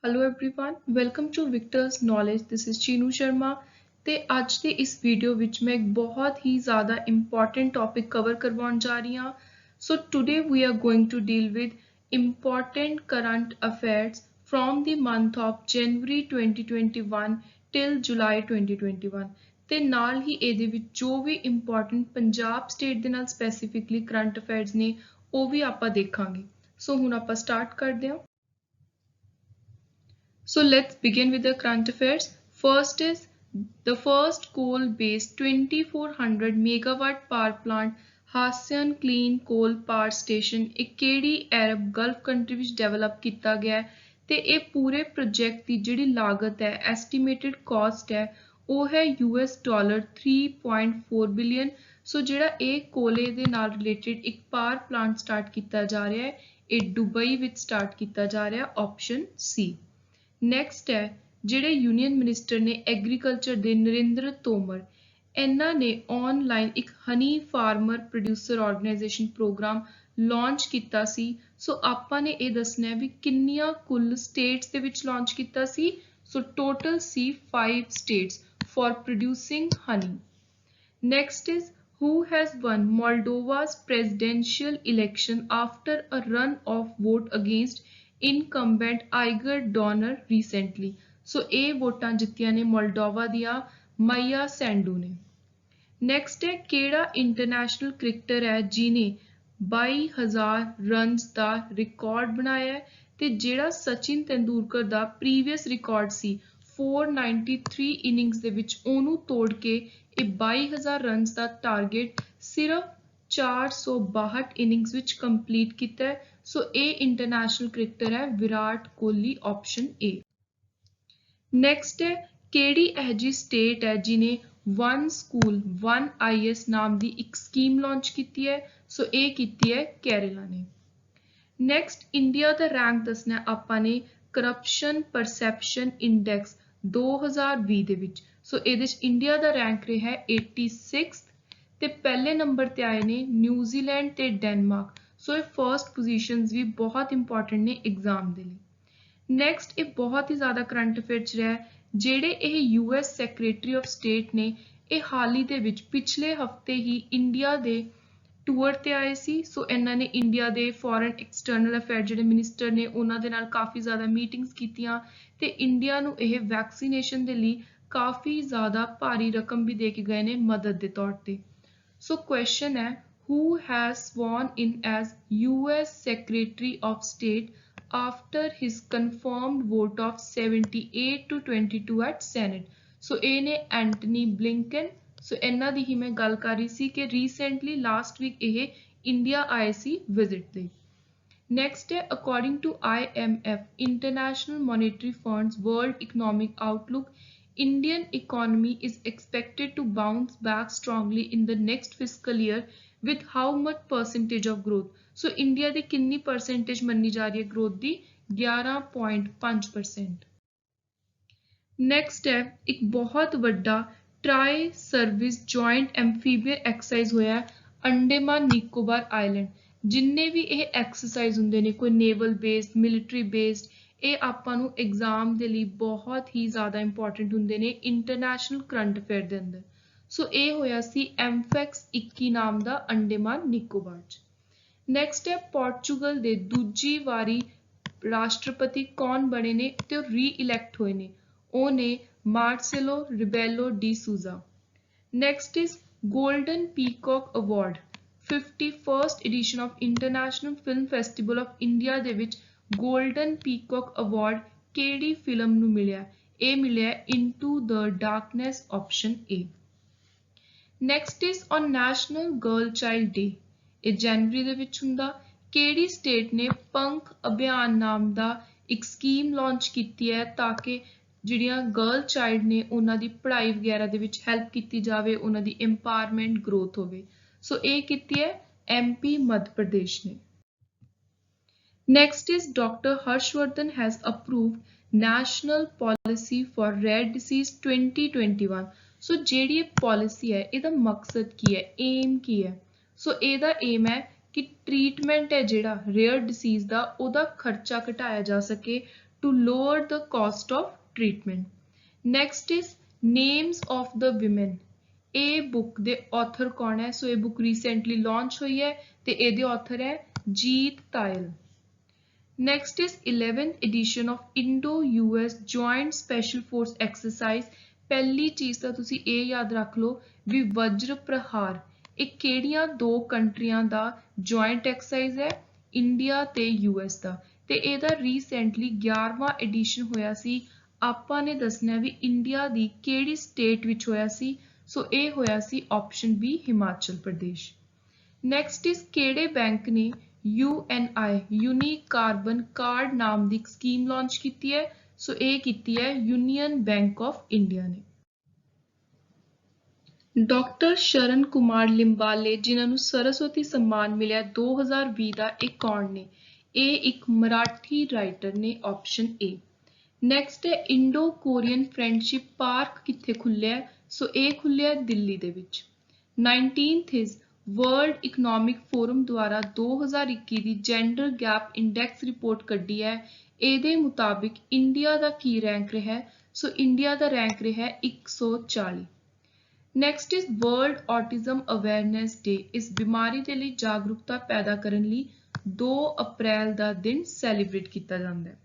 Hello everyone welcome to Victors knowledge this is Chinu Sharma ਤੇ ਅੱਜ ਦੇ ਇਸ ਵੀਡੀਓ ਵਿੱਚ ਮੈਂ ਇੱਕ ਬਹੁਤ ਹੀ ਜ਼ਿਆਦਾ ਇੰਪੋਰਟੈਂਟ ਟੌਪਿਕ ਕਵਰ ਕਰਵਾਉਣ ਜਾ ਰਹੀ ਹਾਂ so today we are going to deal with important current affairs from the month of January 2021 till July 2021 ਤੇ ਨਾਲ ਹੀ ਇਹਦੇ ਵਿੱਚ ਜੋ ਵੀ ਇੰਪੋਰਟੈਂਟ ਪੰਜਾਬ ਸਟੇਟ ਦੇ ਨਾਲ ਸਪੈਸੀਫਿਕਲੀ ਕਰੰਟ ਅਫੇਅਰਸ ਨੇ ਉਹ ਵੀ ਆਪਾਂ ਦੇਖਾਂਗੇ ਸੋ ਹੁਣ ਆਪਾਂ ਸਟਾਰਟ ਕਰਦੇ ਹਾਂ So let's begin with the current affairs. First is the first coal-based 2400 megawatt power plant Hassyan Clean Coal Power Station एक केड़ी अरब गल्फ कंट्री विच डेवलप किया गया है ते ये पूरे प्रोजेक्ट की जिहड़ी लागत है एस्टिमेटेड कॉस्ट है वो है $3.4 बिलियन सो जिहड़ा ये कोले दे नाल रिलेटेड एक पावर प्लांट स्टार्ट किया जा रहा है ये दुबई विच स्टार्ट किया जा रहा है ऑप्शन सी ਨੈਕਸਟ ਹੈ ਜਿਹੜੇ ਯੂਨੀਅਨ ਮਿਨਿਸਟਰ ਨੇ ਐਗਰੀਕਲਚਰ ਦੇ ਨਰਿੰਦਰ ਤੋਮਰ ਇਹਨਾਂ ਨੇ ਆਨਲਾਈਨ ਇੱਕ honey farmer producer organisation programme launch ਕੀਤਾ ਸੀ ਸੋ ਆਪਾਂ ਨੇ ਇਹ ਦੱਸਣਾ ਹੈ ਵੀ ਕਿੰਨੀਆਂ ਕੁੱਲ ਸਟੇਟਸ ਦੇ ਵਿੱਚ ਲਾਂਚ ਕੀਤਾ ਸੀ ਸੋ ਟੋਟਲ ਸੀ 5 states for producing honey next is who has won Moldova's presidential election after a run of vote against incumbent Igor Dodon recently so ਇਹ ਵੋਟਾਂ ਜਿੱਤੀਆਂ ਨੇ ਮੋਲਡੋਵਾ ਦੀਆਂ ਮਾਈਆ ਸੈਂਡੂ ਨੇ ਨੈਕਸਟ ਹੈ ਕਿਹੜਾ ਇੰਟਰਨੈਸ਼ਨਲ ਕ੍ਰਿਕਟਰ ਹੈ ਜਿਨੇ 22,000 ਰਨਸ ਦਾ ਰਿਕਾਰਡ ਬਣਾਇਆ ਹੈ ਤੇ ਜਿਹੜਾ ਸਚਿਨ ਤੇਂਦੁਲਕਰ ਦਾ ਪ੍ਰੀਵੀਅਸ ਰਿਕਾਰਡ ਸੀ 493 ਇਨਿੰਗਸ ਦੇ ਵਿੱਚ ਉਹਨੂੰ ਤੋੜ ਕੇ ਇਹ 22,000 ਰਨਸ ਦਾ ਟਾਰਗੇਟ ਸਿਰਫ 462 ਇਨਿੰਗਸ ਵਿੱਚ ਕੰਪਲੀਟ ਕੀਤਾ ਹੈ ਸੋ ਇਹ ਇੰਟਰਨੈਸ਼ਨਲ ਕ੍ਰਿਕਟਰ ਹੈ Virat Kohli option A next ਹੈ ਕਿਹੜੀ ਇਹ ਜੀ ਸਟੇਟ ਹੈ ਜਿਨੇ ਵਨ ਸਕੂਲ ਵਨ ਆਈਐਸ ਨਾਮ ਦੀ ਇੱਕ ਸਕੀਮ ਲਾਂਚ ਕੀਤੀ ਹੈ ਸੋ ਇਹ ਕੀਤੀ ਹੈ ਕੇਰਲਾ ਨੇ ਨੈਕਸਟ ਇੰਡੀਆ ਦਾ ਰੈਂਕ ਦੱਸਣਾ ਆਪਾਂ ਨੇ ਕਰਪਸ਼ਨ ਪਰਸੈਪਸ਼ਨ ਇੰਡੈਕਸ 2020 ਦੇ ਵਿੱਚ ਸੋ ਇਹਦੇ ਚ ਇੰਡੀਆ ਦਾ ਰੈਂਕ ਰਿਹਾ ਹੈ 86th ਤੇ ਪਹਿਲੇ ਨੰਬਰ ਤੇ ਆਏ ਨੇ ਨਿਊਜ਼ੀਲੈਂਡ ਤੇ ਡੈਨਮਾਰਕ ਸੋ ਇਹ ਫਰਸਟ ਪੋਜੀਸ਼ਨਸ ਵੀ ਬਹੁਤ ਇੰਪੋਰਟੈਂਟ ਨੇ ਐਗਜ਼ਾਮ ਦੇ ਲਈ ਨੈਕਸਟ ਇਹ ਬਹੁਤ ਹੀ ਜ਼ਿਆਦਾ ਕਰੰਟ ਅਫੇਅਰ ਚ ਰਿਹਾ ਜਿਹੜੇ ਇਹ ਯੂਐਸ ਸੈਕਟਰੀ ਆਫ ਸਟੇਟ ਨੇ ਇਹ ਹਾਲ ਹੀ ਦੇ ਵਿੱਚ ਪਿਛਲੇ ਹਫਤੇ ਹੀ ਇੰਡੀਆ ਦੇ ਟੂਰ ਤੇ ਆਏ ਸੀ ਸੋ ਇਹਨਾਂ ਨੇ ਇੰਡੀਆ ਦੇ ਫੋਰਨ ਐਕਸਟਰਨਲ ਅਫੇਅਰ ਜਿਹੜੇ ਮਿਨਿਸਟਰ ਨੇ ਉਹਨਾਂ ਦੇ ਨਾਲ ਕਾਫੀ ਜ਼ਿਆਦਾ ਮੀਟਿੰਗਸ ਕੀਤੀਆਂ ਤੇ ਇੰਡੀਆ ਨੂੰ ਇਹ ਵੈਕਸੀਨੇਸ਼ਨ ਦੇ ਲਈ ਕਾਫੀ ਜ਼ਿਆਦਾ ਭਾਰੀ ਰਕਮ ਵੀ ਦੇ ਕੇ ਗਏ ਨੇ ਮਦਦ ਦੇ ਤੌਰ ਤੇ ਸੋ ਕੁਐਸਚਨ ਹੈ who has sworn in as US Secretary of State after his confirmed vote of 78 to 22 at Senate. So ਇਹ ਨੇ ਐਂਟਨੀ ਬਲਿੰਕਨ ਸੋ ਇਹਨਾਂ ਦੀ ਹੀ ਮੈਂ ਗੱਲ ਕਰ ਰਹੀ ਸੀ ਕਿ ਰੀਸੈਂਟਲੀ ਲਾਸਟ ਵੀਕ ਇਹ ਇੰਡੀਆ ਆਏ ਸੀ ਵਿਜ਼ਿਟ ਲਈ ਨੈਕਸਟ ਹੈ according to IMF International Monetary Fund's World Economic Outlook Indian economy is expected to bounce back strongly in the next fiscal year with how much percentage of growth so India ਦੀ ਕਿੰਨੀ percentage ਮੰਨੀ ਜਾ ਰਹੀ ਹੈ growth ਦੀ 11.5% next ਹੈ ਇੱਕ ਬਹੁਤ ਵੱਡਾ try service joint ਐਮਫੀਬੀਅਨ exercise ਹੋਇਆ ਅੰਡੇਮਾਨ ਨਿਕੋਬਾਰ ਆਈਲੈਂਡ ਜਿੰਨੇ ਵੀ ਇਹ ਐਕਸਰਸਾਈਜ਼ ਹੁੰਦੇ ਨੇ ਕੋਈ ਨੇਵਲ ਬੇਸਡ ਮਿਲਟਰੀ ਬੇਸਡ ਇਹ ਆਪਾਂ ਨੂੰ ਐਗਜ਼ਾਮ ਦੇ ਲਈ ਬਹੁਤ ਹੀ ਜ਼ਿਆਦਾ ਇੰਪੋਰਟੈਂਟ ਹੁੰਦੇ ਨੇ ਇੰਟਰਨੈਸ਼ਨਲ ਕਰੰਟ ਅਫੇਅਰ ਦੇ ਅੰਦਰ ਸੋ ਇਹ ਹੋਇਆ ਸੀ ਐਮਫੈਕਸ 21 ਨਾਮ ਦਾ ਅੰਡੇਮਾਨ ਨਿਕੋਬਾਰ ਚ ਨੈਕਸਟ ਹੈ ਪੋਰਚੁਗਲ ਦੇ ਦੂਜੀ ਵਾਰੀ ਰਾਸ਼ਟਰਪਤੀ ਕੌਣ ਬਣੇ ਨੇ ਤੇ ਉਹ ਰੀ-ਇਲੈਕਟ ਹੋਏ ਨੇ ਉਹ ਨੇ Marcelo Rebelo de Sousa next is golden peacock award 51st edition of international film festival of India ਦੇ ਵਿੱਚ ਗੋਲਡਨ ਪੀਕੌਕ ਅਵਾਰਡ ਕਿਹੜੀ ਫਿਲਮ ਨੂੰ ਮਿਲਿਆ ਇਹ ਮਿਲਿਆ into the darkness option A next is on national girl child day ਇਹ ਜਨਵਰੀ ਦੇ ਵਿੱਚ ਹੁੰਦਾ ਕਿਹੜੀ ਸਟੇਟ ਨੇ ਪੰਖ ਅਭਿਆਨ ਨਾਮ ਦਾ ਇੱਕ ਸਕੀਮ ਲਾਂਚ ਕੀਤੀ ਹੈ ਤਾਂ ਕਿ ਜਿਹੜੀਆਂ ਗਰਲ ਚਾਈਲਡ ਨੇ ਉਹਨਾਂ ਦੀ ਪੜ੍ਹਾਈ ਵਗੈਰਾ ਦੇ ਵਿੱਚ ਹੈਲਪ ਕੀਤੀ ਜਾਵੇ ਉਹਨਾਂ ਦੀ ਐਮਪਾਵਰਮੈਂਟ ਗਰੋਥ ਹੋਵੇ ਸੋ ਇਹ ਕੀਤੀ ਹੈ MP ਮੱਧ ਪ੍ਰਦੇਸ਼ ਨੇ Next is Dr. Harshvardhan has approved National Policy for Rare Disease 2021. So ਜਿਹੜੀ ਇਹ policy ਹੈ ਇਹਦਾ ਮਕਸਦ ਕੀ ਹੈ aim ਕੀ ਹੈ ਸੋ ਇਹਦਾ aim ਹੈ ਕਿ ਟ੍ਰੀਟਮੈਂਟ ਹੈ ਜਿਹੜਾ ਰੇਅਰ ਡਿਸੀਜ਼ ਦਾ ਉਹਦਾ ਖਰਚਾ ਘਟਾਇਆ ਜਾ ਸਕੇ to lower the cost of treatment. Next is names of the women. ਇਹ ਬੁੱਕ ਦੇ author ਕੌਣ ਹੈ? ਸੋ ਇਹ ਬੁੱਕ recently launch ਹੋਈ ਹੈ ਤੇ ਇਹਦੇ author ਹੈ ਜੀਤ ਤਾਇਲ। Next is 11th edition of Indo-US Joint Special Force Exercise। ਪਹਿਲੀ ਚੀਜ਼ ਤਾਂ ਤੁਸੀਂ ਇਹ ਯਾਦ ਰੱਖ ਲਓ ਵੀ ਵਜਰ ਪ੍ਰਹਾਰ ਇਹ ਕਿਹੜੀਆਂ ਦੋ ਕੰਟਰੀਆਂ ਦਾ ਜੁਆਇੰਟ ਐਕਸਰਸਾਈਜ਼ ਹੈ? ਇੰਡੀਆ ਤੇ US ਦਾ, ਤੇ ਇਹਦਾ ਰੀਸੈਂਟਲੀ 11ਵਾਂ ਐਡੀਸ਼ਨ ਹੋਇਆ ਸੀ। ਆਪਾਂ ਨੇ ਦੱਸਣਾ ਵੀ ਇੰਡੀਆ ਦੀ ਕਿਹੜੀ ਸਟੇਟ ਵਿੱਚ ਹੋਇਆ ਸੀ? ਸੋ ਇਹ ਹੋਇਆ ਸੀ option B Himachal Pradesh. Next is ਕਿਹੜੇ ਬੈਂਕ ਨੇ UNI ਯੂਨੀਕ ਕਾਰਬਨ ਕਾਰਡ ਨਾਮ ਦੀ ਇੱਕ ਸਕੀਮ ਲਾਂਚ ਕੀਤੀ ਹੈ? ਸੋ ਇਹ ਕੀਤੀ ਹੈ ਯੂਨੀਅਨ ਬੈਂਕ ਆਫ ਇੰਡੀਆ ਨੇ। ਡਾਕਟਰ ਸ਼ਰਨ ਕੁਮਾਰ ਲਿੰਬਾਲੇ ਜਿਨ੍ਹਾਂ ਨੂੰ ਸਰਸਵਤੀ ਸਨਮਾਨ ਮਿਲਿਆ 2020 ਦਾ, ਇਹ ਕੌਣ ਨੇ? ਇਹ ਇੱਕ ਮਰਾਠੀ ਰਾਈਟਰ ਨੇ, ਆਪਸ਼ਨ ਏ। ਨੈਕਸਟ ਹੈ ਇੰਡੋ ਕੋਰੀਅਨ ਫਰੈਂਡਸ਼ਿਪ ਪਾਰਕ ਕਿੱਥੇ ਖੁੱਲਿਆ? ਸੋ ਇਹ ਖੁੱਲਿਆ ਦਿੱਲੀ ਦੇ ਵਿੱਚ। 19th is world economic form ਦੁਆਰਾ 2021 ਦੀ ਜੈਂਡਰ ਗੈਪ ਇੰਡੈਕਸ ਰਿਪੋਰਟ ਕੱਢੀ ਹੈ। ਇਹਦੇ ਮੁਤਾਬਿਕ ਇੰਡੀਆ ਦਾ ਕੀ ਰੈਂਕ ਰਿਹਾ? ਸੋ ਇੰਡੀਆ ਦਾ ਰੈਂਕ ਰਿਹਾ 140। Next is world autism awareness day. ਇਸ ਬਿਮਾਰੀ ਦੇ ਲਈ ਜਾਗਰੂਕਤਾ ਪੈਦਾ ਕਰਨ ਲਈ 2 ਅਪ੍ਰੈਲ ਦਾ ਦਿਨ ਸੈਲੀਬ੍ਰੇਟ ਕੀਤਾ ਜਾਂਦਾ ਹੈ।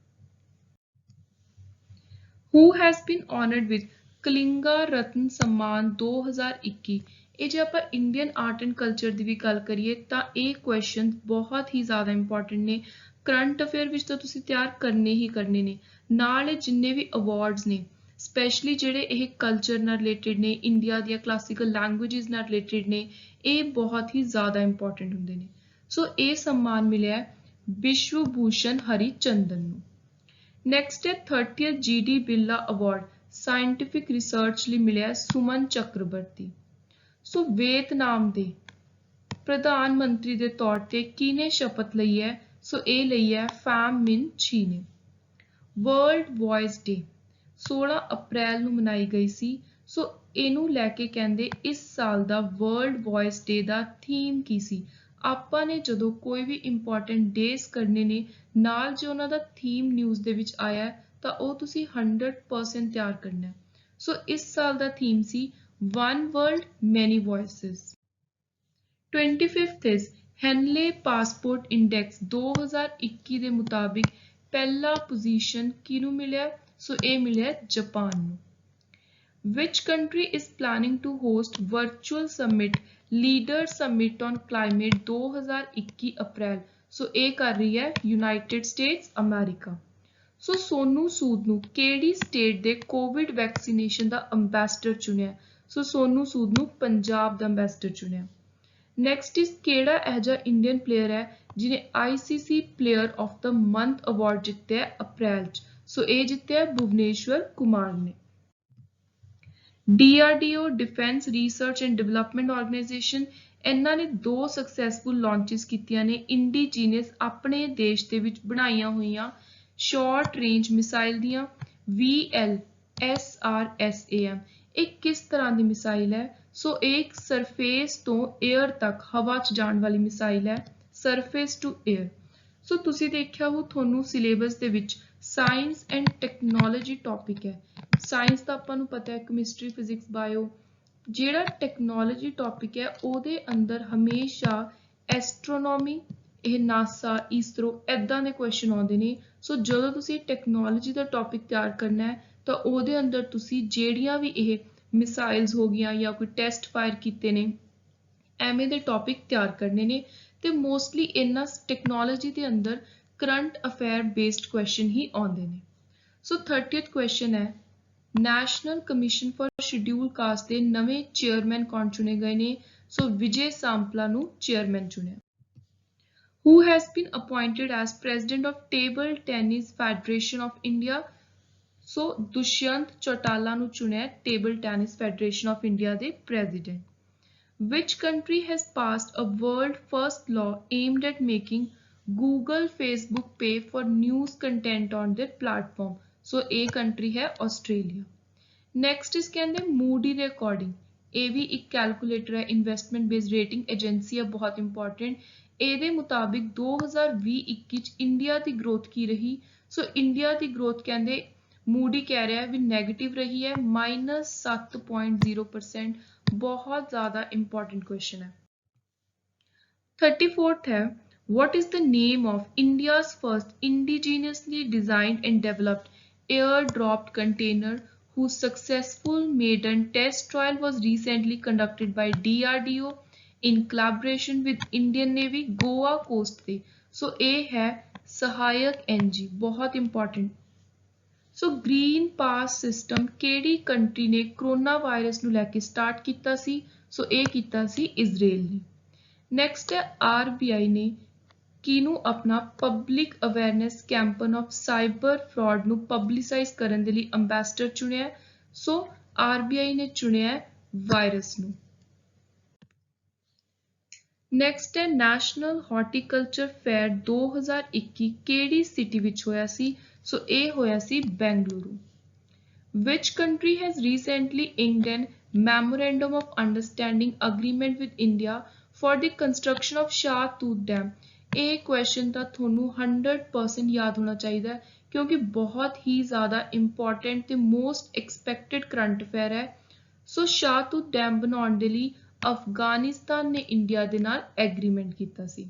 Who has been honored with Kalinga ਰਤਨ ਸਨਮਾਨ 2021? ਇਹ ਜੇ ਆਪਾਂ ਇੰਡੀਅਨ ਆਰਟ ਐਂਡ ਕਲਚਰ ਦੀ ਵੀ ਗੱਲ ਕਰੀਏ ਤਾਂ ਇਹ ਕੁਐਸਚਨ ਬਹੁਤ ਹੀ ਜ਼ਿਆਦਾ ਇੰਪੋਰਟੈਂਟ ਨੇ। ਕਰੰਟ ਅਫੇਅਰ ਵਿੱਚ ਤਾਂ ਤੁਸੀਂ ਤਿਆਰ ਕਰਨੇ ਹੀ ਕਰਨੇ ਨੇ, ਨਾਲ ਜਿੰਨੇ ਵੀ ਅਵਾਰਡਸ ਨੇ ਸਪੈਸ਼ਲੀ ਜਿਹੜੇ ਇਹ ਕਲਚਰ ਨਾਲ ਰਿਲੇਟਡ ਨੇ, ਇੰਡੀਆ ਦੀਆਂ ਕਲਾਸੀਕਲ ਲੈਂਗੁਏਜਸ ਨਾਲ ਰਿਲੇਟਡ ਨੇ, ਇਹ ਬਹੁਤ ਹੀ ਜ਼ਿਆਦਾ ਇੰਪੋਰਟੈਂਟ ਹੁੰਦੇ ਨੇ। ਸੋ ਇਹ ਸਨਮਾਨ ਮਿਲਿਆ ਵਿਸ਼ਵ ਭੂਸ਼ਣ ਹਰੀ ਚੰਦਨ ਨੂੰ। ਨੈਕਸਟ ਹੈ 30th GD ਬਿਰਲਾ ਅਵਾਰਡ ਸਾਇੰਟਿਫਿਕ ਰਿਸਰਚ ਲਈ ਮਿਲਿਆ ਸੁਮਨ ਚੱਕਰਵਰਤੀ। ਸੋ ਵੀਅਤਨਾਮ ਦੇ ਪ੍ਰਧਾਨ ਮੰਤਰੀ ਦੇ ਤੌਰ ਤੇ ਕਿਹਨੇ ਸ਼ਪਥ ਲਈ ਹੈ? ਸੋ ਇਹ ਲਈ ਹੈ ਫੈਮ ਮਿਨ ਚੀ ਨੇ। ਵਰਲਡ ਵੌਇਸ ਡੇ 16 ਅਪ੍ਰੈਲ ਨੂੰ ਮਨਾਈ ਗਈ ਸੀ। ਸੋ ਇਹਨੂੰ ਲੈ ਕੇ ਕਹਿੰਦੇ ਇਸ ਸਾਲ ਦਾ ਵਰਲਡ ਵੌਇਸ ਡੇ ਦਾ ਥੀਮ ਕੀ ਸੀ? ਆਪਾਂ ਨੇ ਜਦੋਂ ਕੋਈ ਵੀ ਇੰਪੋਰਟੈਂਟ ਡੇਜ਼ ਕਰਨੇ ਨੇ, ਨਾਲ ਜੇ ਉਹਨਾਂ ਦਾ ਥੀਮ ਨਿਊਜ਼ ਦੇ ਵਿੱਚ ਆਇਆ ਤਾਂ ਉਹ ਤੁਸੀਂ 100% ਤਿਆਰ ਕਰਨਾ। ਸੋ ਇਸ ਸਾਲ ਦਾ ਥੀਮ ਸੀ One World Many Voices। 25th is Henley passport index 2021 ਦੇ ਮੁਤਾਬਿਕ ਪਹਿਲਾ ਪੋਜੀਸ਼ਨ ਕਿਹਨੂੰ ਮਿਲਿਆ? ਸੋ ਇਹ ਮਿਲਿਆ ਜਾਪਾਨ ਨੂੰ। Which country is planning to host virtual summit Leader Summit on Climate 2021 ਅਪ੍ਰੈਲ? ਸੋ ਇਹ ਕਰ ਰਹੀ ਹੈ ਯੂਨਾਈਟਿਡ ਸਟੇਟਸ ਅਮਰੀਕਾ। ਸੋ ਸੋਨੂ ਸੂਦ ਨੂੰ ਕਿਹੜੀ ਸਟੇਟ ਦੇ ਕੋਵਿਡ ਵੈਕਸੀਨੇਸ਼ਨ ਦਾ ਅੰਬੈਸਡਰ ਚੁਣਿਆ? ਸੋ ਸੋਨੂ ਸੂਦ ਨੂੰ ਪੰਜਾਬ ਦਾ ਅੰਬੈਸਡਰ ਚੁਣਿਆ। ਨੈਕਸਟ ਇਜ਼ ਕਿਹੜਾ ਇਹੋ ਜਿਹਾ ਇੰਡੀਅਨ ਪਲੇਅਰ ਹੈ ਜਿਹਨੇ ICC player of the month award ਜਿੱਤਿਆ ਅਪ੍ਰੈਲ 'ਚ? ਸੋ ਇਹ ਜਿੱਤਿਆ ਭੁਵਨੇਸ਼ਵਰ ਕੁਮਾਰ ਨੇ। DRDO defence research and development organisation ਇਹਨਾਂ ਨੇ 2 ਸਕਸੈਸਫੁਲ ਲਾਂਚਸ ਕੀਤੀਆਂ ਨੇ ਇੰਡੀਜੀਨਸ ਆਪਣੇ ਦੇਸ਼ ਦੇ ਵਿੱਚ ਬਣਾਈਆਂ ਹੋਈਆਂ ਸ਼ਾਰਟ ਰੇਂਜ ਮਿਸਾਈਲ ਦੀਆਂ। VLSRSAM ਇਹ ਕਿਸ ਤਰ੍ਹਾਂ ਦੀ ਮਿਸਾਈਲ ਹੈ? ਸੋ ਇਹ ਇੱਕ ਸਰਫੇਸ ਤੋਂ 에ਅਰ ਤੱਕ ਹਵਾ 'ਚ ਜਾਣ ਵਾਲੀ ਮਿਸਾਈਲ ਹੈ, ਸਰਫੇਸ ਟੂ 에ਅਰ। ਸੋ ਤੁਸੀਂ ਦੇਖਿਆ ਹੋ ਤੁਹਾਨੂੰ ਸਿਲੇਬਸ ਦੇ ਵਿੱਚ ਸਾਇੰਸ ਐਂਡ ਟੈਕਨੋਲੋਜੀ ਟੌਪਿਕ ਹੈ। ਸਾਇੰਸ ਤਾਂ ਆਪਾਂ ਨੂੰ ਪਤਾ ਹੈ ਕੈਮਿਸਟਰੀ, ਫਿਜ਼ਿਕਸ, ਬਾਇਓ। ਜਿਹੜਾ ਟੈਕਨੋਲੋਜੀ ਟੌਪਿਕ ਹੈ ਉਹਦੇ ਅੰਦਰ ਹਮੇਸ਼ਾ ਐਸਟਰੋਨੋਮੀ, ਇਹ ਨਾਸਾ, ਇਸਰੋ ਇੱਦਾਂ ਦੇ ਕੁਐਸਚਨ ਆਉਂਦੇ ਨੇ। ਸੋ ਜਦੋਂ ਤੁਸੀਂ ਟੈਕਨੋਲੋਜੀ ਦਾ ਟੌਪਿਕ ਤਿਆਰ ਕਰਨਾ ਹੈ ਤਾਂ ਉਹਦੇ ਅੰਦਰ ਤੁਸੀਂ ਜਿਹੜੀਆਂ ਵੀ ਇਹ ਮਿਸਾਈਲਸ ਹੋ ਗਈਆਂ ਜਾਂ ਕੋਈ ਟੈਸਟ ਫਾਇਰ ਕੀਤੇ ਨੇ, ਐਵੇਂ ਦੇ ਟੌਪਿਕ ਤਿਆਰ ਕਰਨੇ ਨੇ। ਤੇ ਮੋਸਟਲੀ ਇਹਨਾਂ ਟੈਕਨੋਲੋਜੀ ਦੇ ਅੰਦਰ ਕਰੰਟ ਅਫੇਅਰ ਬੇਸਡ ਕੁਐਸਚਨ ਹੀ ਆਉਂਦੇ ਨੇ। ਸੋ 30th ਕੁਐਸਚਨ ਹੈ national commission for scheduled caste ਦੇ ਨਵੇਂ ਚੇਅਰਮੈਨ ਕੌਣ ਚੁਣੇ ਗਏ ਨੇ? ਸੋ ਵਿਜੇ ਸਾਂਪਲਾ ਨੂੰ ਚੇਅਰਮੈਨ ਚੁਣਿਆ। Who has been appointed as president of Table Tennis Federation of India? ਸੋ ਦੁਸ਼ਯੰਤ ਚੌਟਾਲਾ ਨੂੰ ਚੁਣਿਆ table tennis federation of India ਦੇ president. Which country has passed a world first law aimed at making Google, Facebook pay for news content on their platform? ਸੋ ਇਹ country ਹੈ Australia. Next ਇਸ ਕਹਿੰਦੇ Moody ਦੇ according, ਇਹ ਵੀ ਇੱਕ calculator ਹੈ, investment based rating agency ਹੈ, ਬਹੁਤ ਇੰਪੋਰਟੈਂਟ। ਇਹਦੇ ਮੁਤਾबिक 2020-21 ਚ ਇੰਡੀਆ ਦੀ ਗਰੋਥ ਕੀ ਰਹੀ? ਸੋ ਇੰਡੀਆ ਦੀ ਗਰੋਥ ਕਹਿੰਦੇ ਮੂਡੀ ਕਹਿ ਰਿਹਾ ਵੀ ਨੈਗੇਟਿਵ ਰਹੀ ਹੈ -7.0%। ਬਹੁਤ ਜ਼ਿਆਦਾ ਇੰਪॉर्टेंट क्वेश्चन है। 34th है what is the name of India's first indigenously designed and developed airdropped container whose successful maiden test trial was recently conducted by DRDO in collaboration with Indian Navy Goa coast पे। सो ए है सहायक NG, बहुत important. So green पास system ਕਿਹੜੀ country ਨੇ corona virus ਨੂੰ ਲੈ ਕੇ start ਕੀਤਾ ਸੀ? ਸੋ ਇਹ ਕੀਤਾ ਸੀ ਇਜ਼ਰਾਈਲ ਨੇ। ਨੈਕਸਟ ਹੈ RBI ਨੇ ਕਿਹਨੂੰ ਆਪਣਾ public awareness campaign of cyber fraud ਨੂੰ ਪਬਲਿਸਾਈਜ਼ ਕਰਨ ਦੇ ਲਈ ਅੰਬੈਸਡਰ ਚੁਣਿਆ? ਸੋ RBI ਨੇ ਚੁਣਿਆ ਵਾਇਰਸ ਨੂੰ। ਨੈਕਸਟ ਹੈ ਨੈਸ਼ਨਲ ਹਾਰਟੀਕਲਚਰ ਫੇਅਰ 2021 ਕਿਹੜੀ ਸਿਟੀ ਵਿੱਚ ਹੋਇਆ ਸੀ? ਸੋ ਇਹ ਹੋਇਆ ਸੀ Bengaluru. Which country has recently inked an memorandum of understanding agreement with India for the construction of Shahtoot Dam? ਇਹ ਕੁਐਸਚਨ ਤਾਂ ਤੁਹਾਨੂੰ 100% ਯਾਦ ਹੋਣਾ ਚਾਹੀਦਾ ਹੈ ਕਿਉਂਕਿ ਬਹੁਤ ਹੀ ਜ਼ਿਆਦਾ ਇੰਪੋਰਟੈਂਟ ਤੇ ਮੋਸਟ ਐਕਸਪੈਕਟਡ ਕਰੰਟ ਅਫੇਅਰ ਹੈ। ਸੋ ਸ਼ਾਹਤੂਤ ਡੈਮ ਬਣਾਉਣ ਦੇ ਲਈ ਅਫਗਾਨਿਸਤਾਨ ਨੇ ਇੰਡੀਆ ਦੇ ਨਾਲ ਐਗਰੀਮੈਂਟ ਕੀਤਾ ਸੀ।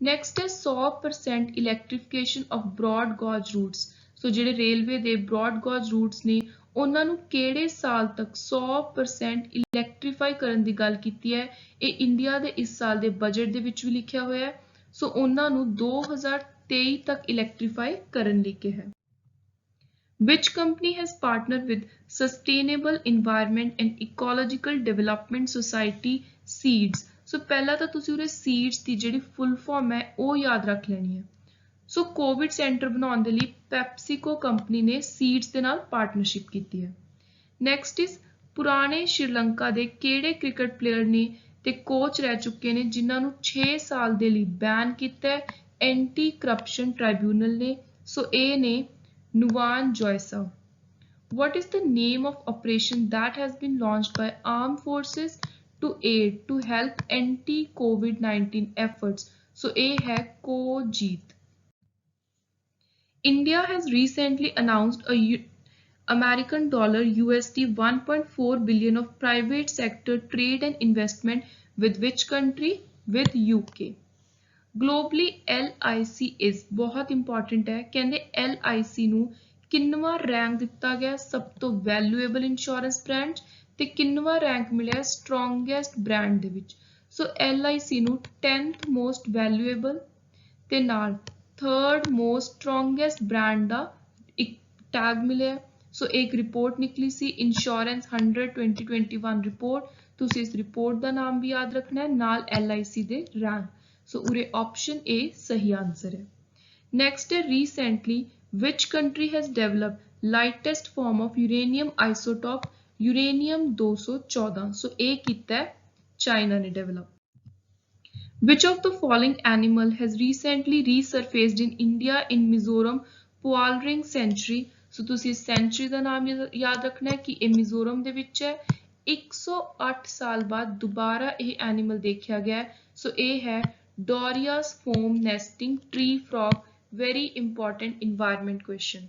ਨੈਕਸਟ ਹੈ 100% ਇਲੈਕਟ੍ਰੀਫਿਕੇਸ਼ਨ ਆਫ ਬ੍ਰੌਡ ਗੌਜ ਰੂਟਸ। ਸੋ ਜਿਹੜੇ ਰੇਲਵੇ ਦੇ ਬ੍ਰੌਡ ਗੌਜ ਰੂਟਸ ਨੇ ਉਹਨਾਂ ਨੂੰ ਕਿਹੜੇ ਸਾਲ ਤੱਕ 100% ਇਲੈਕਟ੍ਰੀਫਾਈ ਕਰਨ ਦੀ ਗੱਲ ਕੀਤੀ ਹੈ? ਇਹ ਇੰਡੀਆ ਦੇ ਇਸ ਸਾਲ ਦੇ ਬਜਟ ਦੇ ਵਿੱਚ ਵੀ ਲਿਖਿਆ ਹੋਇਆ ਹੈ। ਸੋ ਉਹਨਾਂ ਨੂੰ 2023 ਤੱਕ ਇਲੈਕਟ੍ਰੀਫਾਈ ਕਰਨ ਲਈ ਕਿਹਾ ਹੈ। Which company has partnered with Sustainable Environment and Ecological Development Society SEEDS? ਸੋ ਪਹਿਲਾਂ ਤਾਂ ਤੁਸੀਂ ਉਰੇ SEEDS ਦੀ ਜਿਹੜੀ ਫੁੱਲ ਫਾਰਮ ਹੈ ਉਹ ਯਾਦ ਰੱਖ ਲੈਣੀ ਹੈ। ਸੋ ਕੋਵਿਡ ਸੈਂਟਰ ਬਣਾਉਣ ਦੇ ਲਈ ਪੈਪਸੀਕੋ ਕੰਪਨੀ ਨੇ SEEDS ਦੇ ਨਾਲ ਪਾਰਟਨਰਸ਼ਿਪ ਕੀਤੀ ਹੈ। ਨੈਕਸਟ ਇਜ਼ ਪੁਰਾਣੇ ਸ਼੍ਰੀਲੰਕਾ ਦੇ ਕਿਹੜੇ ਕ੍ਰਿਕਟ ਪਲੇਅਰ ਨੇ ਤੇ ਕੋਚ ਰਹਿ ਚੁੱਕੇ ਨੇ ਜਿਨ੍ਹਾਂ ਨੂੰ 6 ਸਾਲ ਦੇ ਲਈ ਬੈਨ ਕੀਤਾ ਹੈ ਐਂਟੀ ਕਰਪਸ਼ਨ ਟ੍ਰਾਈਬਿਊਨਲ ਨੇ? ਸੋ ਇਹ ਨੇ Nuwan Joysa. What is the name of operation that has been launched by armed forces to aid to help anti-COVID-19 efforts? So A hai Kojit. India has recently announced a American dollar USD 1.4 billion of private sector trade and investment with which country? With UK. Globally LIC is ਬਹੁਤ important ਹੈ। ਕਹਿੰਦੇ LIC ਨੂੰ ਕਿੰਨਵਾਂ rank ਦਿੱਤਾ ਗਿਆ ਸਭ ਤੋਂ valuable insurance brand ਤੇ ਕਿੰਨਵਾਂ rank ਮਿਲਿਆ ਸਟਰੋਂਗੈਸਟ ਬ੍ਰਾਂਡ ਦੇ ਵਿੱਚ? ਸੋ LIC ਨੂੰ 10th ਮੋਸਟ ਵੈਲਿਊਏਬਲ ਤੇ ਨਾਲ 3rd ਮੋਸਟ ਸਟਰੋਂਗੈਸਟ ਬ੍ਰਾਂਡ ਦਾ ਇੱਕ ਟੈਗ ਮਿਲਿਆ। ਸੋ ਇੱਕ ਰਿਪੋਰਟ ਨਿਕਲੀ ਸੀ ਇੰਸ਼ੋਰੈਂਸ 100 2021 ਰਿਪੋਰਟ। ਤੁਸੀਂ ਇਸ ਰਿਪੋਰਟ ਦਾ ਨਾਮ ਵੀ ਯਾਦ ਰੱਖਣਾ ਹੈ ਨਾਲ LIC ਦੇ ਰੈਂਕ। So उरे option A सही answer है। Next है recently which country has developed lightest form of uranium isotope uranium 214? So A कितना है China ने develop। Which of the following animal has recently resurfaced in India in Mizoram Poalring Sanctuary? So तुसी sanctuary ਦਾ ਨਾਮ ਯਾਦ ਰੱਖਣਾ ਹੈ ਕਿ ਇਹ ਮਿਜ਼ੋਰਮ ਦੇ ਵਿੱਚ ਹੈ। 108 ਸਾਲ ਬਾਅਦ ਦੁਬਾਰਾ ਇਹ ਐਨੀਮਲ ਦੇਖਿਆ ਗਿਆ। ਸੋ ਇਹ ਹੈ Doria's foam nesting tree frog, very important environment question.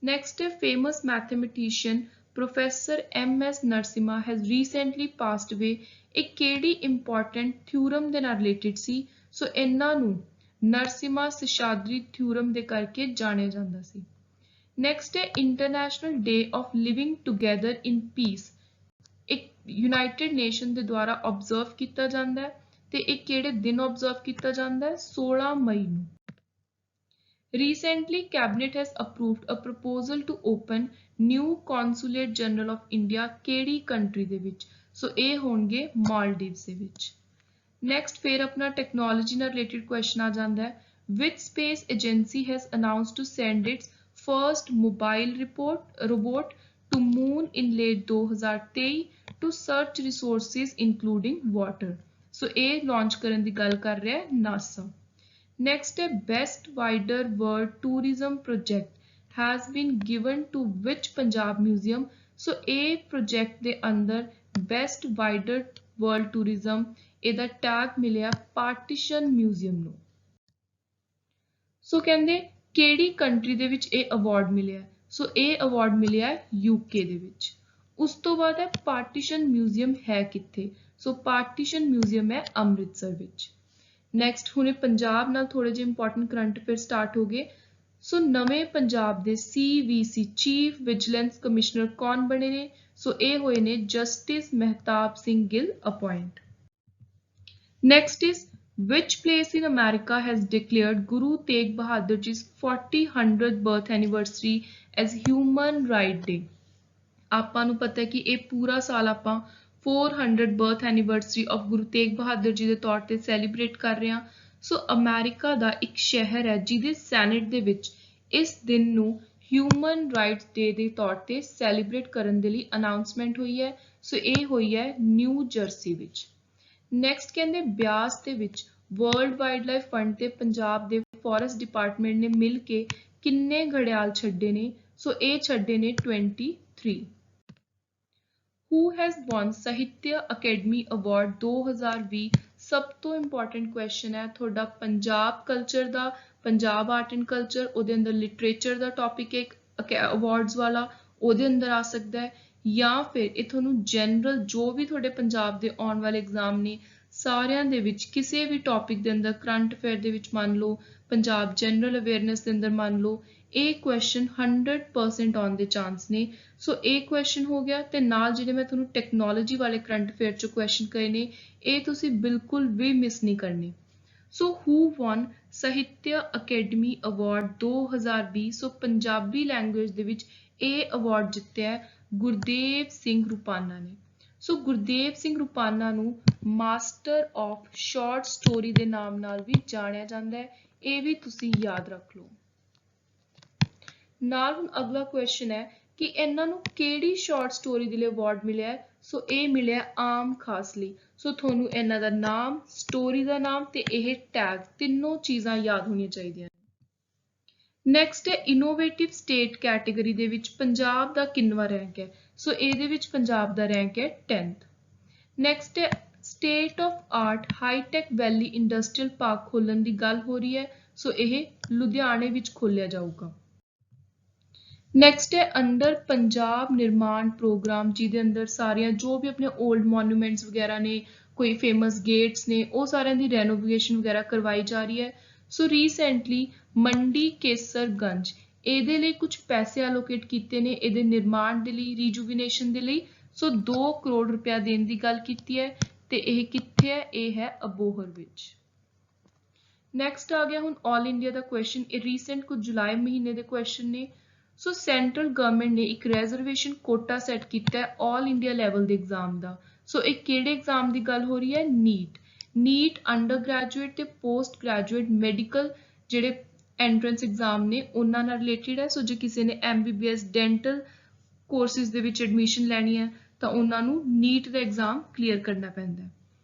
Next, a famous mathematician Professor MS Narasimha has recently passed away. एक केड़ी important theorem ਦੇ ਨਾਲ related ਸੀ। ਸੋ ਇਹਨਾਂ ਨੂੰ ਨਰਸਿਮਹਾ ਸੇਸ਼ਾਦਰੀ ਥਿਊਰਮ ਦੇ ਕਰਕੇ ਜਾਣਿਆ ਜਾਂਦਾ ਸੀ। Next ਹੈ International Day of Living Together in Peace, ਇੱਕ United Nations ਦੇ ਦੁਆਰਾ observe ਕੀਤਾ ਜਾਂਦਾ ਹੈ ਤੇ ਇਹ ਕਿਹੜੇ ਦਿਨ observe ਕੀਤਾ ਜਾਂਦਾ ਹੈ 16 ਮਈ ਨੂੰ। Recently cabinet has approved a proposal to open new consulate general of India ਕਿਹੜੀ ਕੰਟਰੀ ਦੇ ਵਿੱਚ? ਸੋ ਇਹ ਹੋਣਗੇ ਮਾਲਦੀਵਸ ਦੇ ਵਿੱਚ। ਨੈਕਸਟ ਫਿਰ ਆਪਣਾ ਟੈਕਨੋਲੋਜੀ ਨਾਲ ਰਿਲੇਟਡ ਕੁਐਸਚਨ ਆ ਜਾਂਦਾ ਹੈ which space agency has announced to send its first mobile robot to moon in late 2023 to search resources including water? ਸੋ ਇਹ ਲਾਂਚ ਕਰਨ ਦੀ ਗੱਲ ਕਰ ਰਿਹਾ ਹੈ ਨਾਸਾ। ਨੈਕਸਟ ਹੈ best wider world tourism project has been given to which Punjab museum? So ਇਹ project ਦੇ ਅੰਦਰ ਬੈਸਟ ਵਾਈਡਰ ਵਰਲਡ ਟੂਰਿਜ਼ਮ ਇਹਦਾ ਟੈਗ ਮਿਲਿਆ ਪਾਰਟੀਸ਼ਨ ਮਿਊਜ਼ੀਅਮ ਨੂੰ। ਸੋ ਕਹਿੰਦੇ ਕਿਹੜੀ ਕੰਟਰੀ ਦੇ ਵਿੱਚ ਇਹ ਅਵਾਰਡ ਮਿਲਿਆ? ਸੋ ਇਹ ਅਵਾਰਡ ਮਿਲਿਆ UK ਦੇ ਵਿੱਚ। ਉਸ ਤੋਂ ਬਾਅਦ ਹੈ ਪਾਰਟੀਸ਼ਨ ਮਿਊਜ਼ੀਅਮ ਹੈ ਕਿੱਥੇ? ਸੋ ਪਾਰਟੀਸ਼ਨ ਮਿਊਜ਼ੀਅਮ ਹੈ ਅੰਮ੍ਰਿਤਸਰ ਵਿੱਚ। ਨੈਕਸਟ ਹੁਣੇ ਪੰਜਾਬ ਨਾਲ ਥੋੜੇ ਜਿਹੇ ਇੰਪੋਰਟੈਂਟ ਕਰੰਟ ਅਫੇਅਰ ਸਟਾਰਟ ਹੋ ਗਏ। ਸੋ ਨਵੇਂ ਪੰਜਾਬ ਦੇ CVC ਚੀਫ ਵਿਜੀਲੈਂਸ ਕਮਿਸ਼ਨਰ ਕੌਣ ਬਣੇ ਨੇ? ਸੋ ਇਹ ਹੋਏ ਨੇ justice Mehtab Singh Gill appoint. Next is which place in America has declared Guru Tegh Bahadur Ji's 400th birth anniversary as Human Right Day? ਆਪਾਂ ਨੂੰ ਪਤਾ ਹੈ ਕਿ ਇਹ ਪੂਰਾ ਸਾਲ ਆਪਾਂ 400 birth anniversary of Guru Tegh Bahadur ਜੀ ਦੇ ਤੌਰ ਤੇ ਸੈਲੀਬ੍ਰੇਟ ਕਰ ਰਹੇ ਹਾਂ। ਸੋ ਅਮਰੀਕਾ ਦਾ ਇੱਕ ਸ਼ਹਿਰ ਹੈ ਜਿਹਦੇ ਸੈਨੇਟ ਦੇ ਵਿੱਚ ਇਸ ਦਿਨ ਨੂੰ ਹਿਊਮਨ ਰਾਈਟਸ ਡੇ ਦੇ ਤੌਰ ਤੇ ਸੈਲੀਬ੍ਰੇਟ ਕਰਨ ਦੇ ਲਈ ਅਨਾਉਂਸਮੈਂਟ ਹੋਈ ਹੈ। ਸੋ ਇਹ ਹੋਈ ਹੈ ਨਿਊ ਜਰਸੀ ਵਿੱਚ। ਨੈਕਸਟ ਕਹਿੰਦੇ ਬਿਆਸ ਦੇ ਵਿੱਚ ਵਰਲਡ ਵਾਈਲਡ ਲਾਈਫ ਫੰਡ ਤੇ ਪੰਜਾਬ ਦੇ ਫੋਰੈਸਟ ਡਿਪਾਰਟਮੈਂਟ ਨੇ ਮਿਲ ਕੇ ਕਿੰਨੇ ਘੜਿਆਲ ਛੱਡੇ ਨੇ? ਸੋ ਇਹ ਛੱਡੇ ਨੇ 23। Who has won Sahitya Akademi award 2020? ਸਭ ਤੋਂ ਇੰਪੋਰਟੈਂਟ ਕੁਐਸਚਨ ਹੈ ਤੁਹਾਡਾ ਪੰਜਾਬ ਕਲਚਰ ਦਾ, ਪੰਜਾਬ ਆਰਟ ਐਂਡ ਕਲਚਰ, ਉਹਦੇ ਅੰਦਰ ਲਿਟਰੇਚਰ ਦਾ ਟੌਪਿਕ ਇੱਕ ਅਵਾਰਡਸ ਵਾਲਾ ਉਹਦੇ ਅੰਦਰ ਆ ਸਕਦਾ ਹੈ, ਜਾਂ ਫਿਰ ਇਹ ਤੁਹਾਨੂੰ ਜਨਰਲ ਜੋ ਵੀ ਤੁਹਾਡੇ ਪੰਜਾਬ ਦੇ ਆਉਣ ਵਾਲੇ ਐਗਜ਼ਾਮ ਨੇ ਸਾਰਿਆਂ ਦੇ ਵਿੱਚ ਕਿਸੇ ਵੀ ਟੌਪਿਕ ਦੇ ਅੰਦਰ ਕਰੰਟ ਅਫੇਅਰ ਦੇ ਵਿੱਚ ਮੰਨ ਲਓ, ਪੰਜਾਬ ਜਨਰਲ ਅਵੇਅਰਨੈਸ ਦੇ ਅੰਦਰ ਮੰਨ ਲਓ, ਇਹ ਕੁਐਸਚਨ 100% ਆਉਣ ਦੇ ਚਾਂਸ ਨੇ। ਸੋ ਇਹ ਕੁਐਸਚਨ ਹੋ ਗਿਆ ਤੇ ਨਾਲ ਜਿਹੜੇ ਮੈਂ ਤੁਹਾਨੂੰ ਟੈਕਨੋਲੋਜੀ ਵਾਲੇ ਕਰੰਟ ਅਫੇਅਰ ਚੋਂ ਕੁਐਸਚਨ ਕਹੇ ਨੇ ਇਹ ਤੁਸੀਂ ਬਿਲਕੁਲ ਵੀ ਮਿਸ ਨਹੀਂ ਕਰਨੇ। ਸੋ ਹੂ ਵਨ ਸਾਹਿਤਿਆ ਅਕੈਡਮੀ ਅਵਾਰਡ 2020? ਸੋ ਪੰਜਾਬੀ ਲੈਂਗੁਏਜ ਦੇ ਵਿੱਚ ਇਹ ਅਵਾਰਡ ਜਿੱਤਿਆ ਗੁਰਦੇਵ ਸਿੰਘ ਰੁਪਾਨਾ ਨੇ। ਸੋ ਗੁਰਦੇਵ ਸਿੰਘ ਰੁਪਾਨਾ ਨੂੰ ਮਾਸਟਰ ਆਫ ਸ਼ਾਰਟ ਸਟੋਰੀ ਦੇ ਨਾਮ ਨਾਲ ਵੀ ਜਾਣਿਆ ਜਾਂਦਾ ਹੈ, ਇਹ ਵੀ ਤੁਸੀਂ ਯਾਦ ਰੱਖ ਲਓ। ਨਾਲ ਹੁਣ ਅਗਲਾ ਕੁਐਸਚਨ ਹੈ ਕਿ ਇਹਨਾਂ ਨੂੰ ਕਿਹੜੀ ਸ਼ਾਰਟ ਸਟੋਰੀ ਦੇ ਲਈ ਅਵਾਰਡ ਮਿਲਿਆ ਹੈ? ਸੋ ਇਹ ਮਿਲਿਆ ਆਮ ਖਾਸ ਲਈ। ਸੋ ਤੁਹਾਨੂੰ ਇਹਨਾਂ ਦਾ ਨਾਮ, ਸਟੋਰੀ ਦਾ ਨਾਮ ਤੇ ਇਹ ਟੈਗ ਤਿੰਨੋਂ ਚੀਜ਼ਾਂ ਯਾਦ ਹੋਣੀਆਂ ਚਾਹੀਦੀਆਂ। ਨੈਕਸਟ ਹੈ ਇਨੋਵੇਟਿਵ ਸਟੇਟ ਕੈਟੇਗਰੀ ਦੇ ਵਿੱਚ ਪੰਜਾਬ ਦਾ ਕਿੰਨਵਾਂ ਰੈਂਕ ਹੈ? ਸੋ ਇਹਦੇ ਵਿੱਚ ਪੰਜਾਬ ਦਾ ਰੈਂਕ ਹੈ 10th। ਨੈਕਸਟ ਹੈ state of art high tech valley industrial park ਖੋਲਣ ਦੀ ਗੱਲ ਹੋ ਰਹੀ ਹੈ। ਸੋ ਇਹ ਲੁਧਿਆਣੇ ਵਿੱਚ ਖੋਲਿਆ ਜਾਊਗਾ। ਨੈਕਸਟ ਹੈ ਅੰਡਰ ਪੰਜਾਬ ਨਿਰਮਾਣ ਪ੍ਰੋਗਰਾਮ ਜਿਹਦੇ ਅੰਦਰ ਸਾਰੀਆਂ ਜੋ ਵੀ ਆਪਣੇ ਓਲਡ ਮੋਨੂਮੈਂਟਸ ਵਗੈਰਾ ਨੇ, ਕੋਈ ਫੇਮਸ ਗੇਟਸ ਨੇ, ਉਹ ਸਾਰਿਆਂ ਦੀ ਰੈਨੋਵੇਸ਼ਨ ਵਗੈਰਾ ਕਰਵਾਈ ਜਾ ਰਹੀ ਹੈ। ਸੋ ਰੀਸੈਂਟਲੀ ਮੰਡੀ ਕੇਸਰਗੰਜ ਇਹਦੇ ਲਈ ਕੁਝ ਪੈਸੇ ਐਲੋਕੇਟ ਕੀਤੇ ਨੇ ਇਹਦੇ ਨਿਰਮਾਣ ਦੇ ਲਈ, ਰੀਜੂਵੀਨੇਸ਼ਨ ਦੇ ਲਈ। ਸੋ 2 ਕਰੋੜ ਰੁਪਇਆ ਦੇਣ ਦੀ ਗੱਲ ਕੀਤੀ ਹੈ ਤੇ ਇਹ ਕਿੱਥੇ ਹੈ? ਇਹ ਹੈ ਅਬੋਹਰ ਵਿੱਚ। ਨੈਕਸਟ ਆ ਗਿਆ ਹੁਣ ਆਲ ਇੰਡੀਆ ਦਾ ਕੁਐਸਚਨ। ਇਹ ਰੀਸੈਂਟ ਕੁਝ ਜੁਲਾਈ ਮਹੀਨੇ ਦੇ ਕੁਐਸਚਨ ਨੇ। ਸੋ ਸੈਂਟਰਲ ਗਵਰਨਮੈਂਟ ਨੇ ਇੱਕ ਰਿਜ਼ਰਵੇਸ਼ਨ ਕੋਟਾ ਸੈੱਟ ਕੀਤਾ ਹੈ ਆਲ ਇੰਡੀਆ ਲੈਵਲ ਦੇ ਐਗਜ਼ਾਮ ਦਾ। ਸੋ ਇਹ ਕਿਹੜੇ ਐਗਜ਼ਾਮ ਦੀ ਗੱਲ ਹੋ ਰਹੀ ਹੈ? ਨੀਟ ਅੰਡਰ ਗ੍ਰੈਜੂਏਟ ਤੇ ਪੋਸਟ ਗ੍ਰੈਜੂਏਟ ਮੈਡੀਕਲ ਜਿਹੜੇ ਐਂਟਰੈਂਸ ਐਗਜ਼ਾਮ ਨੇ ਉਹਨਾਂ ਨਾਲ ਰਿਲੇਟਿਡ ਹੈ। ਸੋ ਜੇ ਕਿਸੇ ਨੇ MBBS ਡੈਂਟਲ ਕੋਰਸਿਸ ਦੇ ਵਿੱਚ ਐਡਮਿਸ਼ਨ ਲੈਣੀ ਹੈ ਤਾਂ ਉਹਨਾਂ ਨੂੰ ਨੀਟ ਦਾ ਐਗਜ਼ਾਮ ਕਲੀਅਰ ਕਰਨਾ ਪੈਂਦਾ ਹੈ।